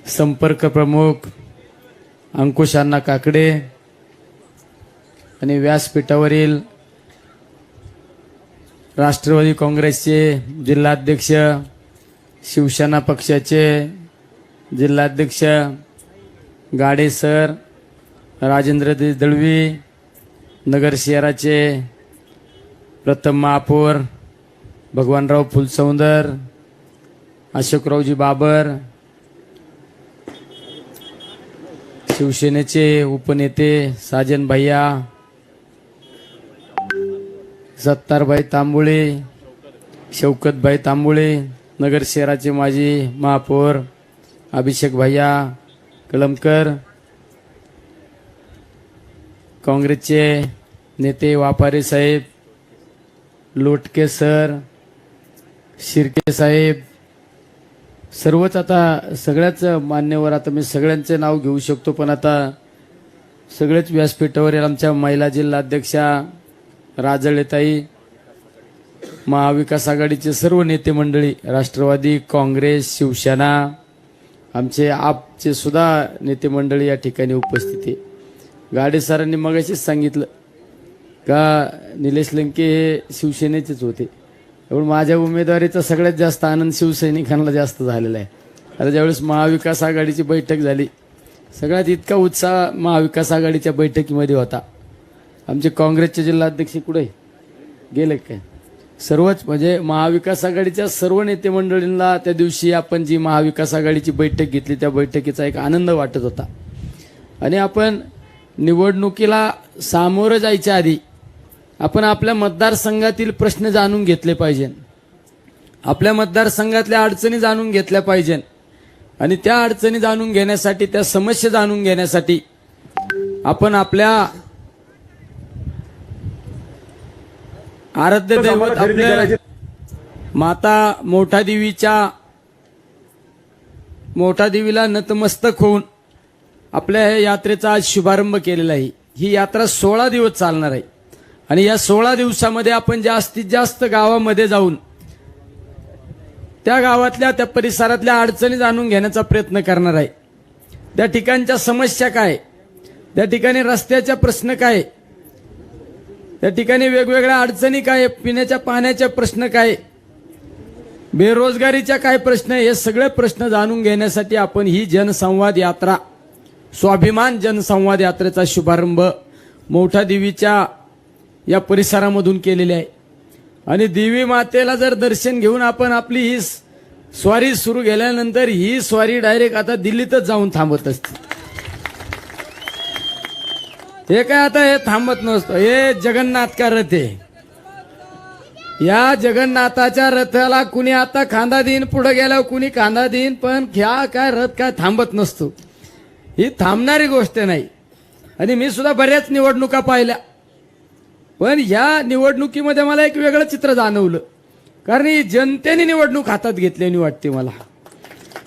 संपर्क प्रमुख अंकुश अण्णा काकडे आणि व्यासपीठावरील राष्ट्रवादी काँग्रेसचे जिल्हाध्यक्ष, शिवसेना पक्षाचे जिल्हाध्यक्ष गाडे सर, राजेंद्र दळवी, नगर शहराचे प्रथम महापौर भगवानराव फुलसौंदर, अशोकरावजी बाबर, शिवसेनेचे उपनेते साजन भैया, सत्तारभाई तांबुळे, शौकतभाई तांबुळे, नगर शहराचे माजी महापौर अभिषेक भैया कलमकर, काँग्रेसचे नेते वापारे साहेब, लोटके सर, शिर्के साहेब, सर्वच आता सगळ्याच मान्यवर, आता मी सगळ्यांचे नाव घेऊ शकतो पण आता सगळेच व्यासपीठावरील आमच्या महिला जिल्हाध्यक्षा राजळेताई, महाविकास आघाडीचे सर्व नेते मंडळी, राष्ट्रवादी काँग्रेस, शिवसेना, आमचे आपचे सुद्धा नेते मंडळी या ठिकाणी उपस्थित आहे. गाडे सरांनी मगाशीच सांगितलं का निलेश लंके हे शिवसेनेचेच होते, पण माझ्या उमेदवारीचा सगळ्यात जास्त आनंद शिवसैनिकांना जास्त झालेला आहे. आता ज्यावेळेस महाविकास आघाडीची बैठक झाली, सगळ्यात इतका उत्साह महाविकास आघाडीच्या बैठकीमध्ये होता. आमचे काँग्रेसचे जिल्हाध्यक्ष कुठे गेले काय, सर्वच म्हणजे महाविकास आघाडीच्या सर्व नेते मंडळींना त्या दिवशी आपण जी महाविकास आघाडीची बैठक घेतली त्या बैठकीचा एक आनंद वाटत होता. आणि आपण निवडणुकीला सामोरं जायच्या आधी आपण आपल्या मतदारसंघातील प्रश्न जाणून घेतले पाहिजे, आपल्या मतदारसंघातल्या अडचणी जाणून घेतल्या पाहिजे. आणि त्या अडचणी जाणून घेण्यासाठी, त्या समस्या जाणून घेण्यासाठी आपण आपल्या आराध्य दैवत आपल्या माता मोठा देवीला नतमस्तक होऊन आपल्या या यात्रेचा आज शुभारंभ केलेला आहे. ही यात्रा 16 दिवस चालणार आहे आणि या 16 दिवसामध्ये आपण जास्तीत जास्त गावामध्ये जाऊन त्या गावातल्या, त्या परिसरातल्या अडचणी जाणून घेण्याचा प्रयत्न करणार आहे. त्या ठिकाणच्या समस्या काय, त्या ठिकाणी रस्त्याचा प्रश्न काय, त्या ठिकाणी वेगवेगळ्या अडचणी काय, पिण्याच्या पाण्याचा प्रश्न काय, बेरोजगारीच्या काय प्रश्न, हे सगळे प्रश्न जाणून घेण्यासाठी आपण ही जनसंवाद यात्रा, स्वाभिमान जनसंवाद यात्रेचा शुभारंभ मोठा देवीच्या या परिसरामधून केलेले आहे. आणि देवी मातेला जर दर्शन घेऊन आपण आपली ही स्वारी सुरू केल्यानंतर ही स्वारी डायरेक्ट आता दिल्लीतच जाऊन थांबत असते. हे काय आता हे थांबत नसतं, हे जगन्नाथ का रथ आहे. या जगन्नाथाच्या रथाला कुणी आता खांदा देईन, पुढे गेल्यावर कुणी खांदा देईन, पण ह्या काय रथ काय थांबत नसतो. ही थांबणारी गोष्ट नाही. आणि मी सुद्धा बऱ्याच निवडणुका पाहिल्या, पण या निवडणुकीमध्ये मला एक वेगळं चित्र जाणवलं, कारण ही जनतेने निवडणूक हातात घेतल्याने वाटते मला.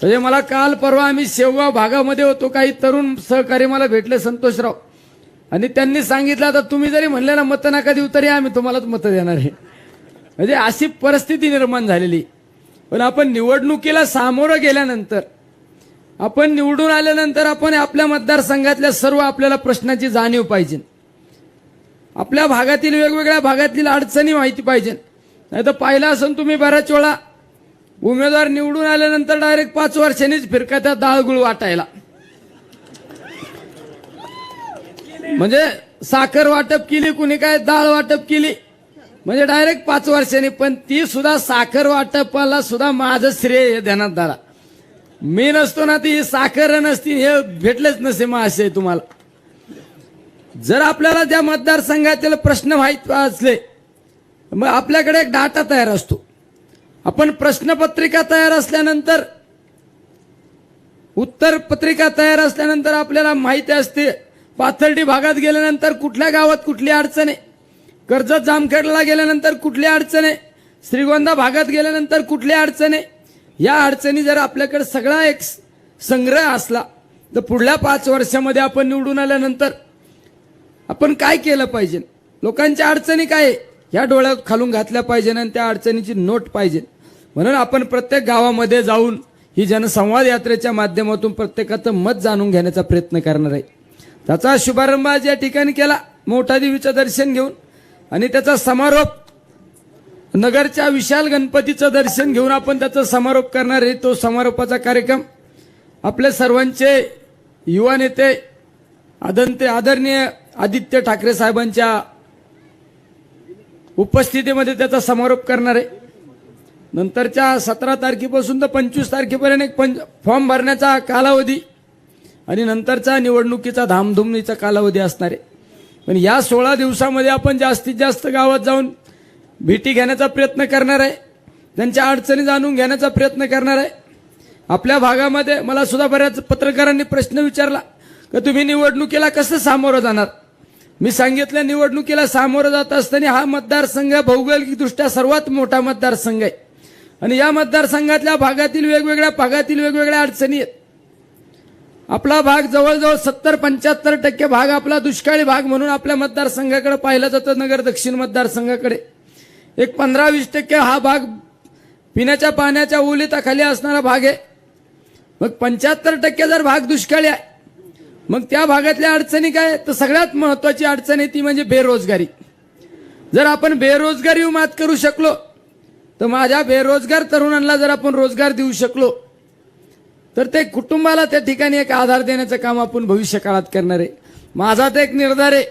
म्हणजे मला काल परवा आम्ही शेवगाव भागामध्ये होतो, काही तरुण सहकारी मला भेटले, संतोषराव, आणि त्यांनी सांगितलं आता तुम्ही जरी म्हणले ना मतं नका देऊ तरी आम्ही तुम्हालाच मतं देणार आहे. म्हणजे अशी परिस्थिती निर्माण झालेली. पण आपण निवडणुकीला सामोरं गेल्यानंतर, आपण निवडून आल्यानंतर आपण आपल्या मतदारसंघातल्या सर्व आपल्याला प्रश्नाची जाणीव पाहिजे, आपल्या भागातील वेगवेगळ्या भागातील अडचणी माहिती पाहिजे. नाही तर पाहिलं असून तुम्ही बऱ्याच वेळा उमेदवार निवडून आल्यानंतर डायरेक्ट 5 वर्षांनीच फिरकात्या डाळगुळ वाटायला, म्हणजे साखर वाटप केली, कुणी काय डाळ वाटप केली, म्हणजे डायरेक्ट 5 वर्षांनी. पण ती सुद्धा साखर वाटपाला सुद्धा माझं श्रेय ध्यानात धरा. मी नसतो ना ती साखर नसती, हे भेटलेच नसे महाशय तुम्हाला. जर आपल्याला त्या मतदारसंघातील प्रश्न माहीत असले मग आपल्याकडे एक डाटा तयार असतो. आपण प्रश्नपत्रिका तयार असल्यानंतर, उत्तर पत्रिका तयार असल्यानंतर आपल्याला माहिती असते पाथर्डी भागात गेल्यानंतर कुठल्या गावात कुठली अडचण आहे, कर्जत जामखेडला गेल्यानंतर कुठली अडचण आहे, श्रीगोंदा भागात गेल्यानंतर कुठली अडचण आहे. या अडचणी जर आपल्याकडे सगळा एक संग्रह असला तर पुढल्या 5 वर्षामध्ये आपण निवडून आल्यानंतर आपण काय केलं पाहिजे, लोकांच्या अडचणी काय ह्या डोळ्यात खालून घातल्या पाहिजे आणि त्या अडचणीची नोट पाहिजे. म्हणून आपण प्रत्येक गावामध्ये जाऊन ही जनसंवाद यात्रेच्या माध्यमातून प्रत्येकाचं मत जाणून घेण्याचा प्रयत्न करणार आहे। त्याचा शुभारंभ आज या ठिकाणी केला मोठा देवीचं दर्शन घेऊन आणि त्याचा समारोप नगरच्या विशाल गणपतीचं दर्शन घेऊन आपण त्याचा समारोप करणार आहे। तो समारोपाचा कार्यक्रम आपले सर्वांचे युवा नेते आदरणीय आदित्य ठाकरे साहेबांच्या उपस्थितीमध्ये त्याचा समारोप करणार आहे। नंतरच्या 17 तारखेपासून तर 25 तारखेपर्यंत एक फॉर्म भरण्याचा कालावधी आणि नंतरचा निवडणुकीचा धामधुमीचा कालावधी असणार आहे। पण या 16 दिवसामध्ये आपण जास्तीत जास्त गावात जाऊन भेटी घेण्याचा प्रयत्न करणार आहे, त्यांच्या अडचणी जाणून घेण्याचा प्रयत्न करणार आहे। आपल्या भागामध्ये मला सुद्धा बऱ्याच पत्रकारांनी प्रश्न विचारला की तुम्ही निवडणुकीला कसं सामोरं जाणार। मी सांगितलं निवडणुकीला सामोरं जात असताना हा मतदारसंघ भौगोलिकदृष्ट्या सर्वात मोठा मतदारसंघ आहे आणि या मतदारसंघातल्या वेगवेगळ्या भागातील अडचणी आहेत। आपला भाग जवळजवळ 70-75% भाग आपला दुष्काळी भाग म्हणून आपल्या मतदारसंघाकडे पाहिलं जातं। नगर दक्षिण मतदारसंघाकडे एक 15-20% हा भाग पिण्याच्या पाण्याच्या ओलिताखाली असणारा भाग आहे। मग 75% जर भाग दुष्काळी आहे मग त्या भागातल्या अडचणी काय, तर सगळ्यात महत्वाची अडचण आहे ती म्हणजे बेरोजगारी। जर आपण बेरोजगारी मात करू शकलो तर माझ्या बेरोजगार तरुणांना जर आपण रोजगार देऊ शकलो तर ते कुटुंबाला त्या ठिकाणी एक आधार देण्याचं काम आपण भविष्य काळात करणार आहे। माझा तर एक निर्धार आहे,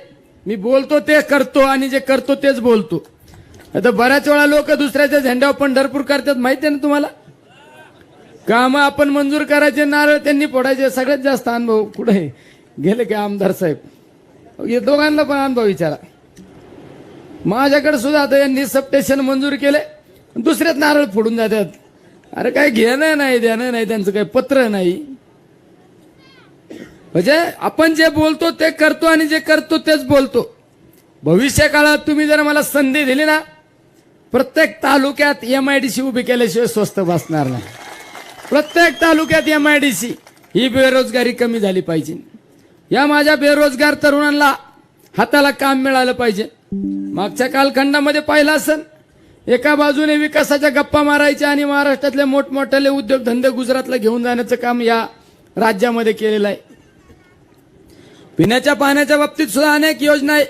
मी बोलतो ते करतो आणि जे करतो तेच बोलतो। आता बऱ्याच वेळा लोक दुसऱ्याच्या झेंड्यावर पंढरपूर करतात, माहिती आहे ना तुम्हाला। काम आपण मंजूर करायचे, नारळ त्यांनी फोडायचे। सगळ्यात जास्त अनुभव कुठे गेले की आमदार साहेब, हे दोघांना पण अनुभव विचारा। माझ्याकडे सुद्धा आता यांनी सबस्टेशन मंजूर केले, दुसऱ्यात नारळ फोडून जातात। अरे काय घेणं नाही देणं नाही, त्यांचं काही पत्र नाही। म्हणजे आपण जे बोलतो ते करतो आणि जे करतो तेच बोलतो। भविष्य काळात तुम्ही जर मला संधी दिली ना, प्रत्येक तालुक्यात MIDC उभी केल्याशिवाय स्वस्त बसणार नाही। प्रत्येक तालुक्यात MIDC, ही बेरोजगारी कमी झाली पाहिजे। या माझ्या बेरोजगार तरुणांना हाताला काम मिळालं पाहिजे। मागच्या कालखंडामध्ये पाहिलं असेल, एका बाजूने विकासाच्या गप्पा मारायच्या आणि महाराष्ट्रातले मोठमोठे उद्योगधंदे गुजरातला घेऊन जाण्याचं काम या राज्यामध्ये केलेलं आहे। पिण्याच्या पाण्याच्या बाबतीत सुद्धा अनेक योजना आहे।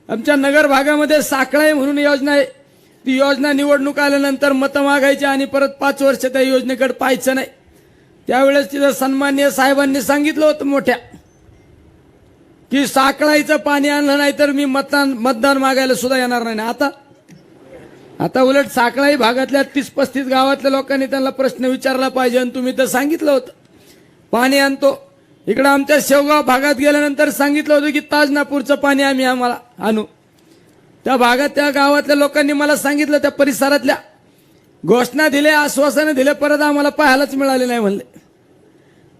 आमच्या नगर भागामध्ये साखळाई म्हणून योजना आहे, ती योजना निवडणूक आल्यानंतर मतं मागायची आणि परत 5 वर्ष त्या योजनेकडे पाहायचं नाही। त्यावेळेस तिथं सन्माननीय साहेबांनी सांगितलं होतं मोठ्या की साखळाईचं पाणी आणलं नाही तर मी मतदान मागायला सुद्धा येणार नाही। आता उलट साखळाई भागातल्या 30-35 गावातल्या लोकांनी त्यांना प्रश्न विचारला पाहिजे आणि तुम्ही तर सांगितलं होतं पाणी आणतो। इकडे आमच्या शेवगाव भागात गेल्यानंतर सांगितलं होतं की ताजनापूरचं पाणी आम्हाला आणू। त्या भागात त्या गावातल्या लोकांनी मला सांगितलं, त्या परिसरातल्या घोषणा दिल्या, आश्वासनं दिले, परत आम्हाला पाहायलाच मिळाले नाही म्हणले।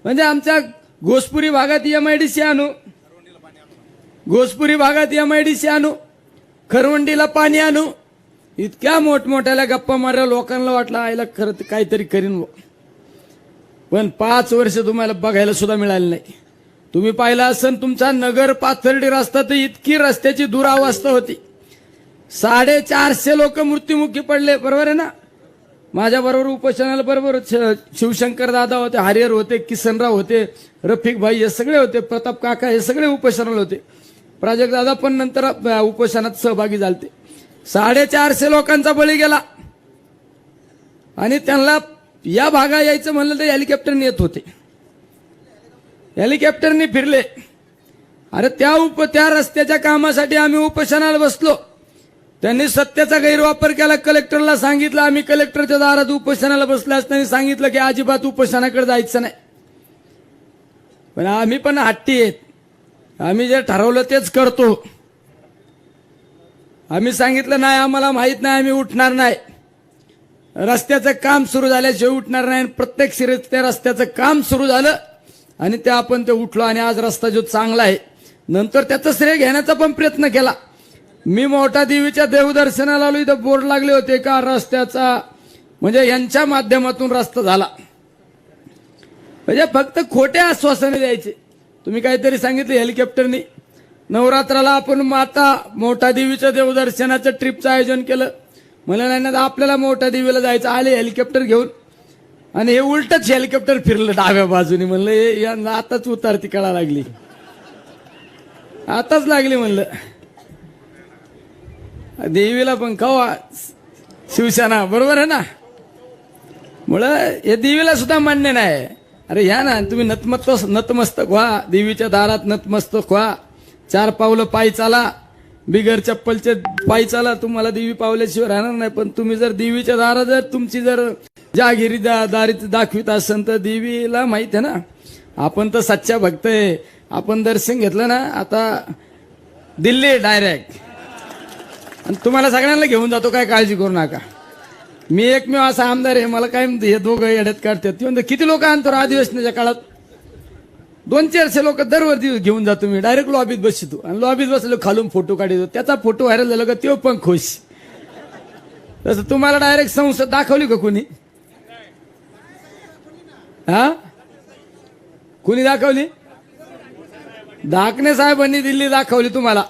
म्हणजे आमच्या घोसपुरी भागात MIDC आणू, घोसपुरी भागात MIDC आणू, खरवंडीला पाणी आणू, इतक्या मोठमोठ्याला गप्पा मारल्या। लोकांना वाटलं आईला खरं काहीतरी करीन, पण 5 वर्ष तुम्हाला बघायला सुद्धा मिळाले नाही। तुम्ही पाहिलं असेल तुमचा नगर पाथर्डी रस्ता तर इतकी रस्त्याची दुरावस्था होती, 450 लोक मृत्युमुखी पडले, बरोबर आहे ना। माझ्या बरोबर उपोषणाला बरोबर शिवशंकर दादा होते, हरिहर होते, किसनराव होते, रफिक भाई हे सगळे होते, प्रताप काका हे सगळे उपोषणाला होते, प्राजक्त दादा पण नंतर उपोषणात सहभागी झाले। 450 लोकांचा बळी गेला आणि त्यांना या भागा यायचं म्हणलं तर हेलिकॉप्टरने येत होते, हेलिकॉप्टरने फिरले। अरे त्या रस्त्याच्या कामासाठी आम्ही उपोषणाला बसलो, त्यांनी सत्तेचा गैरवापर केला। कलेक्टरला सांगितलं, आम्ही कलेक्टरच्या दारात उपोषणाला बसले असताना सांगितलं की अजिबात उपोषणाकडे जायचं नाही। पण आम्ही पण हट्टी आहेत, आम्ही जे ठरवलं तेच करतो। आम्ही सांगितलं नाही, आम्हाला माहित नाही, आम्ही उठणार नाही। रस्त्याचं काम सुरू झाल्याशिवाय उठणार नाही। प्रत्येक त्या रस्त्याचं काम सुरू झालं आणि आपण ते उठलो आणि आज रस्ता जो चांगला आहे, नंतर त्याचं श्रेय घेण्याचा पण प्रयत्न केला। मी मोठा देवीच्या देवदर्शनाला आलो, इथं बोर्ड लागले होते का रस्त्याचा, म्हणजे यांच्या माध्यमातून रस्ता झाला। म्हणजे फक्त खोटे आश्वासने द्यायचे। तुम्ही काहीतरी सांगितलं हेलिकॉप्टरनी, नवरात्राला आपण माता मोठा देवीच्या देवदर्शनाचं ट्रिपचं आयोजन केलं, मला नाही ना आपल्याला मोठ्या देवीला जायचं, आले हेलिकॉप्टर घेऊन। आणि हे उलटच हेलिकॉप्टर फिरलं डाव्या बाजूने. म्हणलं यांना आताच उतारती कळा लागली, आताच लागली म्हणलं. देवीला पण कवा शिवसेना बरोबर आहे ना. मुळे हे देवीला सुद्धा मान्य नाही. अरे या ना तुम्ही नतमस्तक व्हा, देवीच्या दारात नतमस्तक व्हा. 4 पावलं पायी चाला, बिगर चप्पलचे पायी चाला. तुम्हाला देवी पावल्याशिवाय राहणार नाही. पण तुम्ही जर देवीच्या दारात जर तुमची जर जागिरी दारी दाखवित असेल तर देवीला माहित आहे ना. आपण तर सच्चा भक्त आहे. आपण दर्शन घेतलं ना आता दिल्ली डायरेक्ट, आणि तुम्हाला सगळ्यांना घेऊन जातो, काय काळजी करू नका. मी एकमेव असा आमदार आहे, मला काय हे दोघं येड्यात काढतात. ते म्हणतात किती लोक आणतो अधिवेशनाच्या काळात, 200-400 लोक दरवर्षी घेऊन जातो मी. डायरेक्ट लॉबीत बसतो आणि लॉबीत बसलो खालून फोटो काढतो. त्याचा फोटो व्हायरल झाला का तो पण खुश. तसं तुम्हाला डायरेक्ट संसद दाखवली का कुणी? हा कुणी दाखवली? धाकणे साहेबांनी दिल्ली दाखवली तुम्हाला.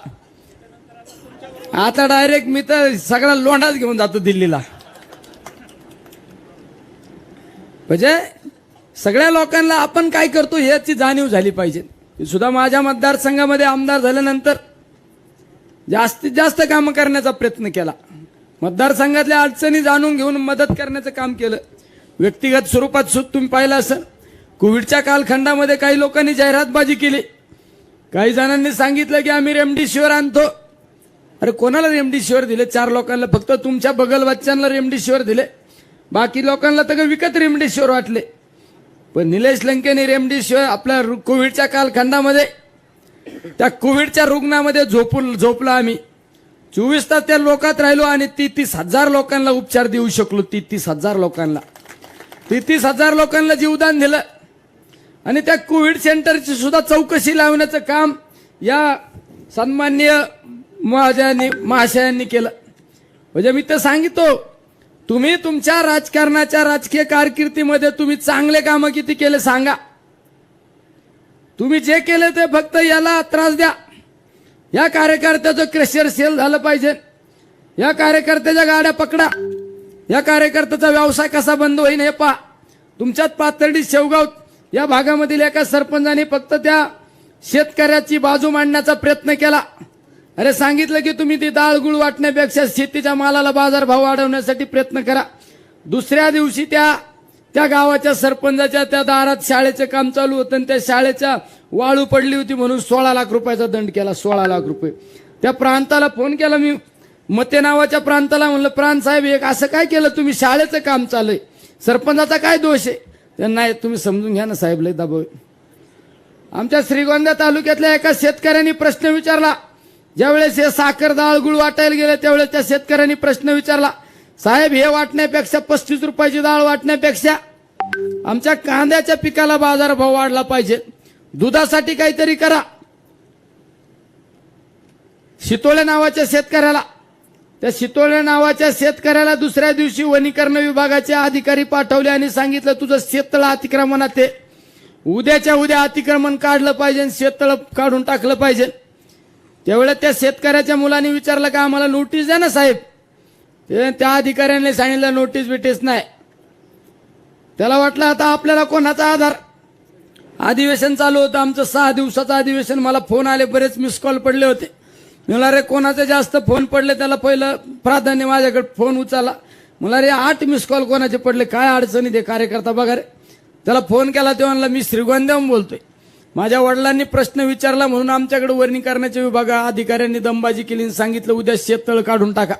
आता डायरेक्ट मी तर सगळा लोंढाच घेऊन जातो दिल्लीला. म्हणजे सगळ्या लोकांना आपण काय करतो याची जाणीव झाली पाहिजे. सुद्धा माझ्या मतदारसंघामध्ये आमदार झाल्यानंतर जास्तीत जास्त कामं करण्याचा प्रयत्न केला. मतदारसंघातल्या अडचणी जाणून घेऊन मदत करण्याचं काम केलं. व्यक्तिगत स्वरूपात सुद्धा तुम्ही पाहिलं असेल, कोविडच्या कालखंडामध्ये काही लोकांनी जाहिरातबाजी केली. काही जणांनी सांगितलं की आम्ही रेमडेसिवीर आणतो. अरे कोणाला रेमडेसिवीर दिले? 4 लोकांना फक्त, तुमच्या बगल बच्चांना रेमडेसिवीर दिले. बाकी लोकांना तर विकत रेमडेसिवीर वाटले. पण निलेश लंकेने रेमडेसिवीर आपल्या कोविडच्या कालखंडामध्ये त्या कोविडच्या रुग्णामध्ये झोपलो आम्ही. 24 तास त्या लोकात राहिलो आणि 33,000 लोकांना उपचार देऊ शकलो. 33,000 लोकांना जीवदान दिलं. आणि त्या कोविड सेंटरची सुद्धा चौकशी लावण्याचं काम या सन्माननीय महाशयांनी केलं. म्हणजे मी तर सांगितलो, तुम्ही तुमच्या राजकीय कारकिर्दीमध्ये तुम्ही चांगले कामं किती केले सांगा. तुम्ही जे केले ते फक्त याला त्रास द्या. या कार्यकर्त्याचं क्रेशर सेल झालं पाहिजे, या कार्यकर्त्याच्या गाड्या पकडा, या कार्यकर्त्याचा व्यवसाय कसा बंद होईल हे पहा. तुमच्यात पाथर्डी शेवगाव या भागामधील एका सरपंचाने फक्त त्या शेतकऱ्याची बाजू मांडण्याचा प्रयत्न केला. अरे सांगितलं की तुम्ही ती डाळ गुळ वाटण्यापेक्षा शेतीच्या मालाला बाजारभाव वाढवण्यासाठी प्रयत्न करा. दुसऱ्या दिवशी त्या गावाच्या सरपंचाच्या त्या दारात शाळेचं काम चालू होतं आणि त्या शाळेच्या वाळू पडली होती म्हणून 16 लाख रुपयाचा दंड केला. 16 लाख रुपये. त्या प्रांताला फोन केला मी, मते नावाच्या प्रांताला. म्हणलं प्रांत साहेब एक असं काय केलं तुम्ही? शाळेचं काम चालू आहे, सरपंचाचा काय दोष आहे? त्यांना तुम्ही समजून घ्या ना साहेब, लय दबाव. आमच्या श्रीगोंदा तालुक्यातल्या एका शेतकऱ्यांनी प्रश्न विचारला. ज्यावेळेस हे साखर डाळ गुळ वाटायला गेले त्यावेळेस त्या शेतकऱ्यांनी प्रश्न विचारला, साहेब हे वाटण्यापेक्षा 35 रुपयाची डाळ वाटण्यापेक्षा आमच्या कांद्याच्या पिकाला बाजारभाव वाढला पाहिजे, दुधासाठी काहीतरी करा. शितोळे नावाच्या शेतकऱ्याला दुसऱ्या दिवशी वनीकरण विभागाचे अधिकारी पाठवले आणि सांगितलं तुझं शेततळ अतिक्रमणात आहे, उद्याच्या उद्या अतिक्रमण काढलं पाहिजे, शेततळ काढून टाकलं पाहिजे. त्यावेळेस त्या शेतकऱ्याच्या मुलांनी विचारलं का आम्हाला नोटीस द्या ना साहेब. त्या अधिकाऱ्यांनी सांगितलं नोटीस बिटीस नाही. त्याला वाटलं आता आपल्याला कोणाचा आधार. अधिवेशन चालू होतं आमचं 6 दिवसाचं अधिवेशन. मला फोन आले, बरेच मिस कॉल पडले होते. मला रे कोणाचे जास्त फोन पडले त्याला पहिलं प्राधान्य माझ्याकडे फोन उचलला. मला रे 8 मिस कॉल कोणाचे पडले, काय अडचणी दे कार्यकर्ता बघा रे. त्याला फोन केला तेव्हा म्हणला मी श्रीगोंद्याहून बोलतोय, माझ्या वडिलांनी प्रश्न विचारला म्हणून आमच्याकडे वनीकरणाच्या विभागा अधिकाऱ्यांनी दमबाजी केली आणि सांगितलं उद्या शेततळ काढून टाका.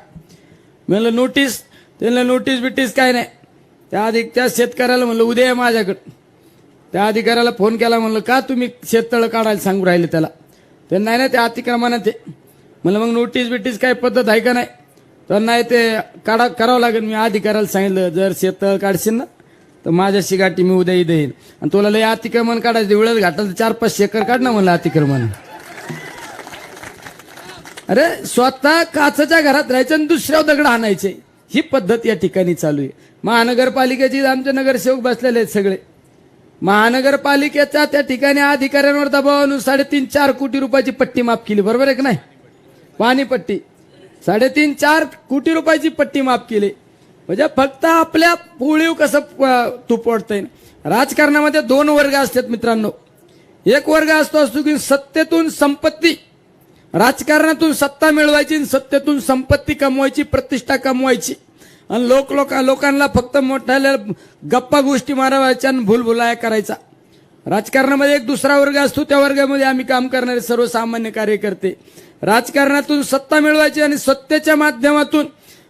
म्हणलं नोटीस, त्यांना नोटीस बिटीस काय नाही. त्या शेतकऱ्याला म्हणलं उद्या आहे माझ्याकडे. त्या अधिकाऱ्याला फोन केला, म्हणलं का तुम्ही शेततळ काढायला सांगू राहिले त्याला. ते नाही ना त्या अतिक्रमणात ते. म्हणलं मग नोटीस बिटीस काय पद्धत आहे का नाही. तर नाही ते करावं लागेल. मी अधिकाऱ्याला सांगितलं जर शेततळ काढशील ना तर माझ्याशी गाठी, मी उद्या इथे येईल आणि तुला लय अतिक्रमण काढायचं वेळच घाटाल 4-5 एकर काढ ना म्हणलं अतिक्रमण. अरे स्वतः काचच्या घरात राहायचं आणि दुसऱ्या दगड आणायचे, ही पद्धत या ठिकाणी चालू आहे. महानगरपालिकेची आमचे नगरसेवक बसलेले आहेत सगळे. महानगरपालिकेच्या त्या ठिकाणी अधिकाऱ्यांवर दबाव आणून 3.5-4 कोटी रुपयाची पट्टी माफ केली. बरोबर आहे की नाही? पाणी पट्टी 3.5-4 कोटी रुपयाची पट्टी माफ केली. म्हणजे फक्त आपल्या पोळीव कसं तूप ओढता. राजकारणामध्ये दोन वर्ग असतात मित्रांनो. एक वर्ग असतो की सत्तेतून संपत्ती, राजकारणातून सत्ता मिळवायची, सत्तेतून संपत्ती कमवायची, प्रतिष्ठा कमवायची, आणि लोकांना फक्त मोठ्या गप्पा गोष्टी मारावायच्या आणि भूलभुलाया करायचा. राजकारणामध्ये एक दुसरा वर्ग असतो, त्या वर्गामध्ये आम्ही काम करणारे सर्वसामान्य कार्यकर्ते. राजकारणातून सत्ता मिळवायची आणि सत्तेच्या माध्यमातून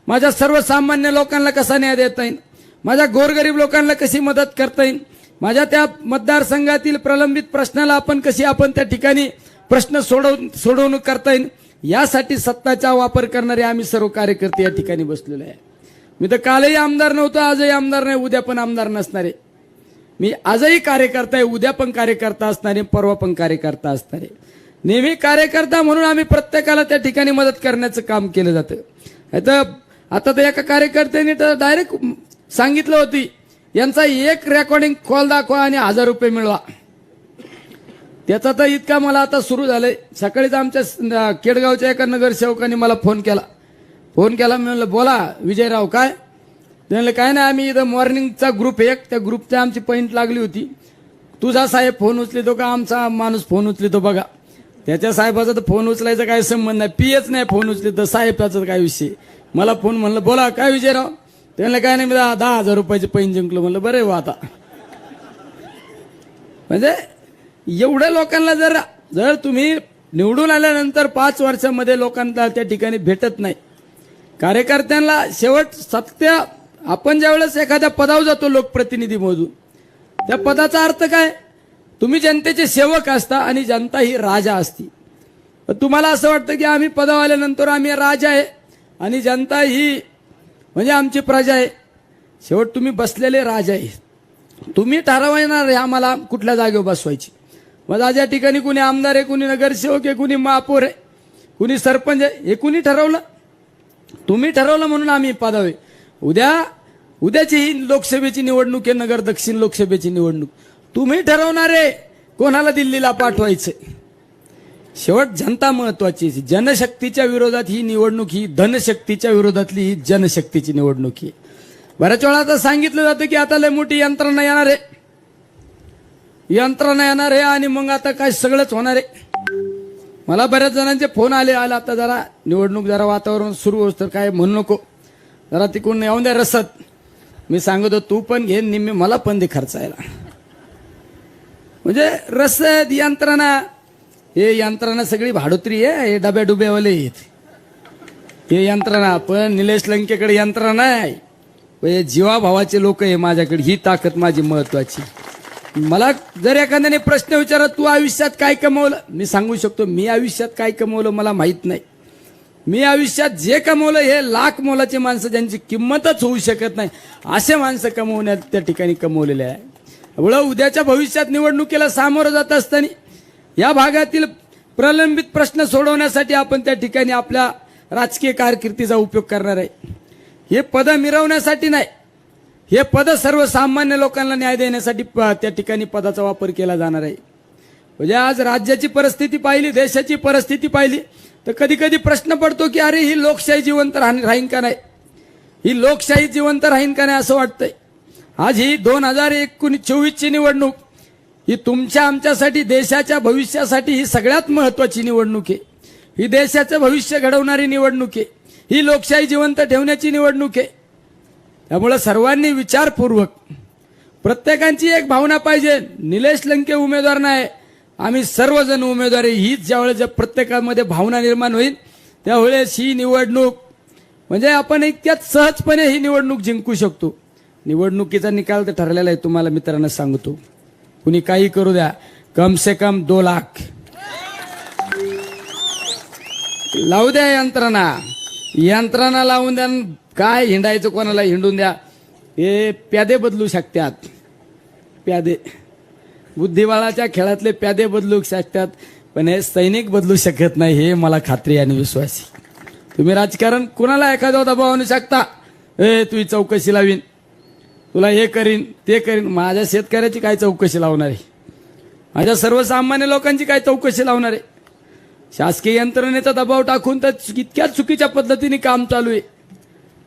माझ्या सर्वसामान्य लोकांना कसा न्याय देता येईल, माझ्या गोरगरीब लोकांना कशी मदत करता येईल, माझ्या त्या मतदारसंघातील प्रलंबित प्रश्नाला आपण त्या ठिकाणी प्रश्न सोडवणूक करता येईल, यासाठी सत्ताचा वापर करणारे आम्ही सर्व कार्यकर्ते या ठिकाणी बसलेलो आहे. मी तर कालही आमदार नव्हतो, आजही आमदार नाही, उद्या पण आमदार नसणारे. मी आजही कार्यकर्ता आहे, उद्या पण कार्यकर्ता असणारे, परवा पण कार्यकर्ता असणारे. नेहमी कार्यकर्ता म्हणून आम्ही प्रत्येकाला त्या ठिकाणी मदत करण्याचं काम केलं जातं. आता तर एका कार्यकर्त्यांनी तर डायरेक्ट सांगितलं होती, यांचा एक रेकॉर्डिंग कॉल दाखवा आणि 1000 रुपये मिळवा. त्याचा तर इतका मला आता सुरू झालंय. सकाळीच आमच्या केडगावच्या एका नगरसेवकांनी मला फोन केला. मी म्हणलं बोला विजयराव काय. ते म्हणलं काय नाही, आम्ही इथं मॉर्निंगचा ग्रुप एक, त्या ग्रुपच्या आमची पॉईंट लागली होती. तुझा साहेब फोन उचलितो का आमचा माणूस फोन उचलितो बघा. त्याच्या साहेबाचा तर फोन उचलायचा काय संबंध नाही, पीएच नाही फोन उचलितो, साहेबाचा काय विषय. मला फोन म्हणलं बोला काय विजयराव. ते म्हणलं काय नाही, मी 10,000 रुपयाचे पैन जिंकलो. म्हणलं बरं वा. आता म्हणजे एवढ्या लोकांना जर तुम्ही निवडून आल्यानंतर 5 वर्षामध्ये लोकांना त्या ठिकाणी भेटत नाही, कार्यकर्त्यांना शेवट सत्य. आपण ज्यावेळेस एखाद्या पदावर जातो लोकप्रतिनिधी म्हणून, त्या पदाचा अर्थ काय, तुम्ही जनतेचे सेवक असता आणि जनता ही राजा असती. तुम्हाला असं वाटतं की आम्ही पदावर आल्यानंतर आम्ही राजा आहे आणि जनता ही म्हणजे आमची प्रजा आहे. शेवट तुम्ही बसलेले राजा आहे, तुम्ही ठरवणार आहे आम्हाला कुठल्या जागेवर बसवायची. मग आज या ठिकाणी कुणी आमदार आहे, कुणी नगरसेवक आहे, कुणी महापौर आहे, कुणी सरपंच आहे, हे कुणी ठरवलं? तुम्ही ठरवलं म्हणून आम्ही पदावर आहे. उद्याची ही लोकसभेची निवडणूक आहे, नगर दक्षिण लोकसभेची निवडणूक. तुम्ही ठरवणार आहे कोणाला दिल्लीला पाठवायचं. शेवट जनता महत्वाची. जनशक्तीच्या विरोधात ही निवडणूक, ही धनशक्तीच्या विरोधातली ही जनशक्तीची निवडणूक आहे. बऱ्याच वेळा आता सांगितलं जातं की आता लय मोठी यंत्रणा येणार आहे आणि मग आता काय सगळंच होणार आहे. मला बऱ्याच जणांचे फोन आले आता जरा निवडणूक जरा वातावरण सुरू होत तर काय म्हणू नको, जरा तिकडून येऊन द्या रसद. मी सांगतो तू पण घे निम्मे मला पण दे खर्चायला. म्हणजे रसद यंत्रणा, हे यंत्रणा सगळी भाडोत्री आहे, हे डब्या डुब्यावाले आहेत हे यंत्रणा. पण निलेश लंकेकडे यंत्रणा आहे, जीवाभावाचे लोक आहे माझ्याकडे. ही ताकद माझी महत्वाची. मला जर एखाद्याने प्रश्न विचारला तू आयुष्यात काय कमवलं, मी सांगू शकतो मी आयुष्यात काय कमवलं मला माहित नाही. मी आयुष्यात जे कमवलं हे लाख मोलाचे माणसं ज्यांची किंमतच होऊ शकत नाही असे माणसं कमवण्यात त्या ठिकाणी कमवलेले आहे. उद्याच्या भविष्यात निवडणुकीला सामोरं जात असताना या भागातील प्रलंबित प्रश्न सोडवण्यासाठी आपण त्या ठिकाणी आपल्या राजकीय कारकिर्दीचा उपयोग करणार आहे. हे पद मिरवण्यासाठी नाही, हे पद सर्वसामान्य लोकांना न्याय देण्यासाठी त्या ठिकाणी पदाचा वापर केला जाणार आहे. म्हणजे आज राज्याची परिस्थिती पाहिली, देशाची परिस्थिती पाहिली तर कधी कधी प्रश्न पडतो की अरे ही लोकशाही जिवंत राहीन का नाही, ही लोकशाही जिवंत राहीन का नाही असं वाटतंय. आज ही 2024ची निवडणूक ही तुमच्या आमच्यासाठी देशाच्या भविष्यासाठी ही सगळ्यात महत्वाची निवडणूक आहे. ही देशाचं भविष्य घडवणारी निवडणूक आहे, ही लोकशाही जिवंत ठेवण्याची निवडणूक आहे. त्यामुळे सर्वांनी विचारपूर्वक, प्रत्येकांची एक भावना पाहिजे, निलेश लंके उमेदवार नाही आम्ही सर्वजण उमेदवार आहे. हीच ज्यावेळेस प्रत्येकामध्ये भावना निर्माण होईल त्यावेळेस ही निवडणूक म्हणजे आपण इतक्यात सहजपणे ही निवडणूक जिंकू शकतो. निवडणुकीचा निकाल तर ठरलेला आहे, तुम्हाला मित्रांनो सांगतो. कुणी काही करू द्या, कम से कम 2 लाख लावू द्या यंत्रणा लावून द्या. काय हिंडायचं कोणाला हिंडून द्या. हे प्यादे बदलू शकतात, प्यादे बुद्धिबळाच्या खेळातले प्यादे बदलू शकतात पण हे सैनिक बदलू शकत नाही, हे मला खात्री आणि विश्वास आहे. तुम्ही राजकारण कुणाला एखादा दबाव आणू शकता, तुझी चौकशी लावीन, तुला हे करीन ते करीन. माझ्या शेतकऱ्याची काय चौकशी लावणार आहे, माझ्या सर्वसामान्य लोकांची काय चौकशी लावणार आहे. शासकीय यंत्रणेचा दबाव टाकून तर इतक्या चुकीच्या पद्धतीने काम चालू आहे.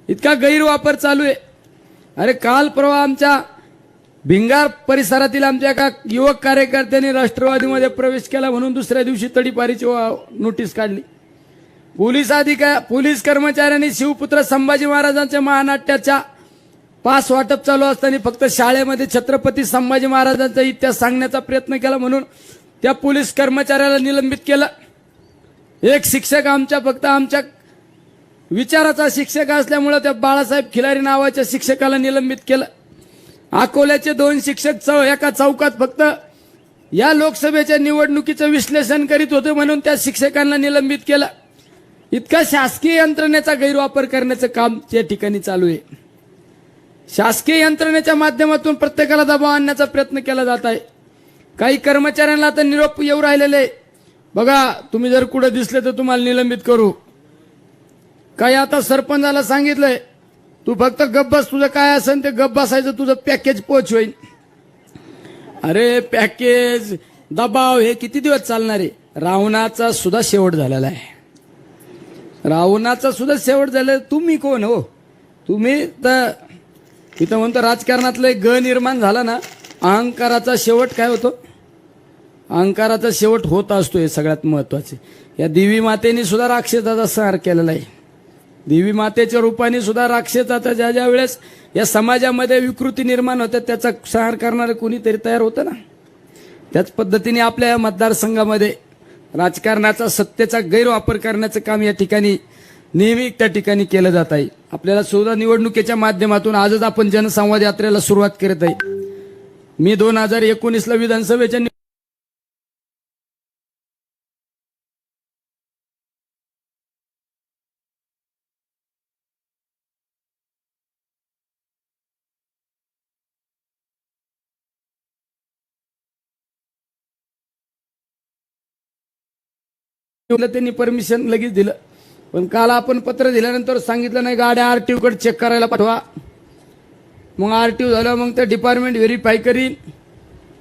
इतका गैरवापर चालू आहे. अरे काल परवा आमच्या भिंगार परिसरातील आमच्या एका युवक कार्यकर्त्यांनी राष्ट्रवादीमध्ये प्रवेश केला म्हणून दुसऱ्या दिवशी तडीपारीची नोटीस काढली. पोलीस कर्मचाऱ्यांनी शिवपुत्र संभाजी महाराजांच्या महानाट्याच्या पास वाटप चालू असताना फक्त शाळेमध्ये छत्रपती संभाजी महाराजांचा इतिहास सांगण्याचा प्रयत्न केला म्हणून त्या पोलीस कर्मचाऱ्याला निलंबित केलं. एक शिक्षक फक्त आमच्या विचाराचा शिक्षक असल्यामुळे त्या बाळासाहेब खिलारी नावाच्या शिक्षकाला निलंबित केलं. अकोल्याचे 2 शिक्षक एका चौकात फक्त या लोकसभेच्या निवडणुकीचं विश्लेषण करीत होते म्हणून त्या शिक्षकांना निलंबित केलं. इतका शासकीय यंत्रणेचा गैरवापर करण्याचं काम त्या ठिकाणी चालू आहे. शासकीय यंत्रणेच्या माध्यमातून प्रत्येकाला दबाव आणण्याचा प्रयत्न केला जात आहे. काही कर्मचाऱ्यांना आता निरोप येऊ राहिलेले, बघा तुम्ही जर कुठे दिसले तर तुम्हाला निलंबित करू. काही आता सरपंचाला सांगितलंय तू फक्त गप्प बस, तुझं काय असेल ते गप्प बसायचं, तुझं पॅकेज पोच होईल. अरे पॅकेज दबाव हे किती दिवस चालणार आहे? रावणाचा सुद्धा शेवट झालेला आहे. रावणाचा सुद्धा शेवट झालेला. तुम्ही कोण हो? तुम्ही तर इथं म्हणतो राजकारणातलं एक ग निर्माण झाला ना, अहंकाराचा शेवट काय होतो? अहंकाराचा शेवट होत असतो. हे सगळ्यात महत्वाचे. या देवी मातेने सुद्धा राक्षसाचा संहार केलेला आहे. देवी मातेच्या रूपाने सुद्धा राक्षसाचा ज्या ज्या वेळेस या समाजामध्ये विकृती निर्माण होते त्याचा संहार करणारे कोणीतरी तयार होतं ना. त्याच पद्धतीने आपल्या या मतदारसंघामध्ये राजकारणाचा सत्तेचा गैरवापर करण्याचं काम या ठिकाणी नेहमी त्या ठिकाणी केलं जात आहे. आपल्याला सुद्धा निवडणुकीच्या माध्यमातून आजच आपण जनसंवाद यात्रेला सुरुवात करत आहे. मी 2019ला विधानसभेच्या त्यांनी परमिशन लगेच दिलं, पण काल आपण पत्र दिल्यानंतर सांगितलं नाही गाड्या आरटीओ कडे चेक करायला पाठवा. मग आरटीओ झालं, मग ते डिपार्टमेंट व्हेरीफाय करीन.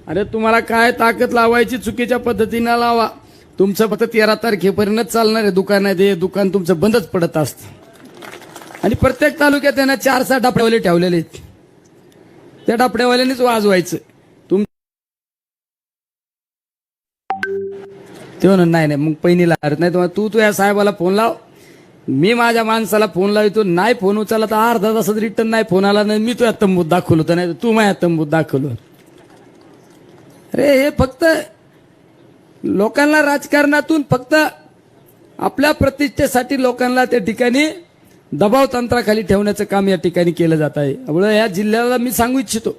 अरे तुम्हाला काय ताकद लावायची चुकीच्या पद्धतीने लावा. तुमचं फक्त 13 तारखेपर्यंत चालणार आहे दुकान आहे ते दुकान तुमचं बंदच पडत असतं. आणि प्रत्येक तालुक्यात त्यांना 4-6 डापडेवाले ठेवलेले आहेत. त्या डापडेवाल्यांनीच वाजवायचं. ते म्हणून नाही मग पहिनीला नाही तर तू या साहेबाला फोन लाव, मी माझ्या माणसाला फोन लावतो. नाही फोन उचलला तर अर्धा तासात रिटर्न नाही फोन आला नाही मी तुझ्या तंबूत दाखवलो तर नाही तू माझ्या तंबूत दाखवलो. अरे हे फक्त लोकांना राजकारणातून फक्त आपल्या प्रतिष्ठेसाठी लोकांना त्या ठिकाणी दबाव तंत्राखाली ठेवण्याचं काम या ठिकाणी केलं जात आहे. त्यामुळे या जिल्ह्याला मी सांगू इच्छितो,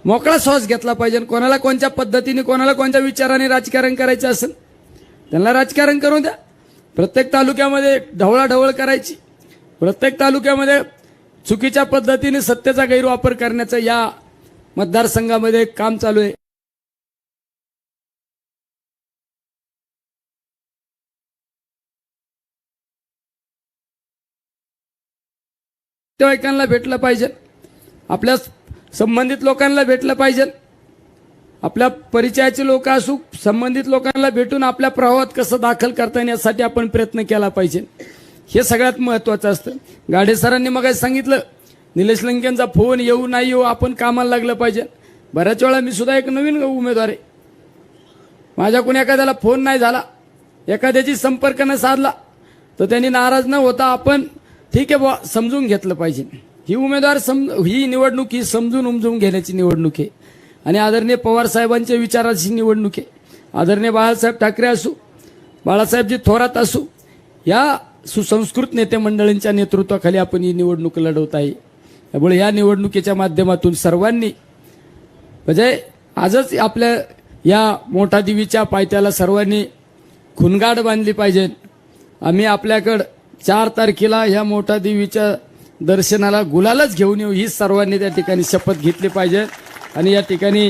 मोकळा श्वास घेतला पाहिजे. कोणाला कोणत्या पद्धतीने कोणाला कोणत्या विचाराने राजकारण करायचं असेल त्यांना राजकारण करून द्या. प्रत्येक तालुक्यामध्ये ढवळाढवळ करायची, प्रत्येक तालुक्यामध्ये चुकीच्या पद्धतीने सत्तेचा गैरवापर करण्याचं या मतदारसंघामध्ये काम चालू आहे. नातेवाईकांना भेटलं पाहिजे, आपल्या संबंधित लोकांना भेटलं पाहिजे. आपल्या परिचयाचे लोक असू संबंधित लोकांना भेटून आपल्या प्रवाहात कसं दाखल करता येईल यासाठी आपण प्रयत्न केला पाहिजे. हे सगळ्यात महत्वाचं असतं. गाडे सरांनी मग सांगितलं निलेश लंकेंचा फोन येऊ नाही येऊ आपण कामाला लागलं पाहिजे. बऱ्याच वेळा मी सुद्धा एक नवीन उमेदवार आहे, माझ्याकडून एखाद्याला फोन नाही झाला, एखाद्याची संपर्क न साधला तर त्यांनी नाराज न होता आपण ठीक आहे बुवा समजून घेतलं पाहिजे. ही निवडणूक ही समजून उमजून घेण्याची निवडणूक आहे आणि आदरणीय पवार साहेबांच्या विचाराची निवडणूक आहे. आदरणीय बाळासाहेब ठाकरे असू, बाळासाहेबजी थोरात असू, या सुसंस्कृत नेते मंडळींच्या नेतृत्वाखाली आपण ही निवडणूक लढवत आहे. त्यामुळे या निवडणुकीच्या माध्यमातून सर्वांनी म्हणजे आजच आपल्या या मोठा देवीच्या पायथ्याला सर्वांनी खुणगाड बांधली पाहिजे. आम्ही आपल्याकडं 4 तारखेला या मोठा देवीच्या दर्शनाला गुलालच घेऊन येऊ ही सर्वांनी त्या ठिकाणी शपथ घेतली पाहिजे. आणि या ठिकाणी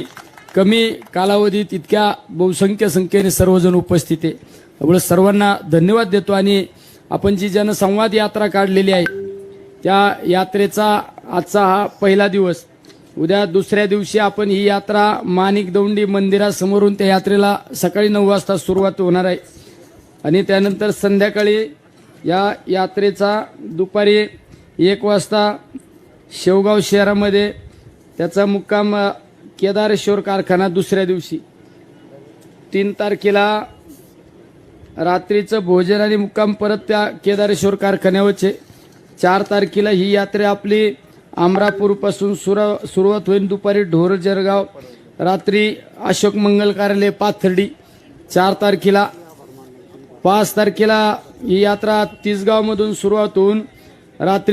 कमी कालावधीत इतक्या बहुसंख्य संख्येने सर्वजण उपस्थित आहे. त्यामुळे सर्वांना धन्यवाद देतो. आणि आपण जी जनसंवाद यात्रा काढलेली आहे त्या यात्रेचा आजचा हा पहिला दिवस, उद्या दुसऱ्या दिवशी आपण ही यात्रा माणिक दौंडी मंदिरासमोरून त्या यात्रेला सकाळी 9 वाजता सुरुवात होणार आहे आणि त्यानंतर संध्याकाळी या यात्रेचा दुपारी 1 वाजता शेवगाव शहरामध्ये त्याचा मुक्काम केदारेश्वर कारखाना दुसऱ्या दिवशी. 3 तारखेला रात्रीचं भोजन आणि मुक्काम परत त्या केदारेश्वर कारखान्यावरचे. 4 तारखेला ही यात्रा आपली अमरापूरपासून सुरुवात होईल. दुपारी ढोर जरगाव, रात्री अशोक मंगल कार्यालय पाथर्डी. 4 तारखेला 5 तारखेला ही यात्रा तिसगावमधून सुरुवात होऊन रात्री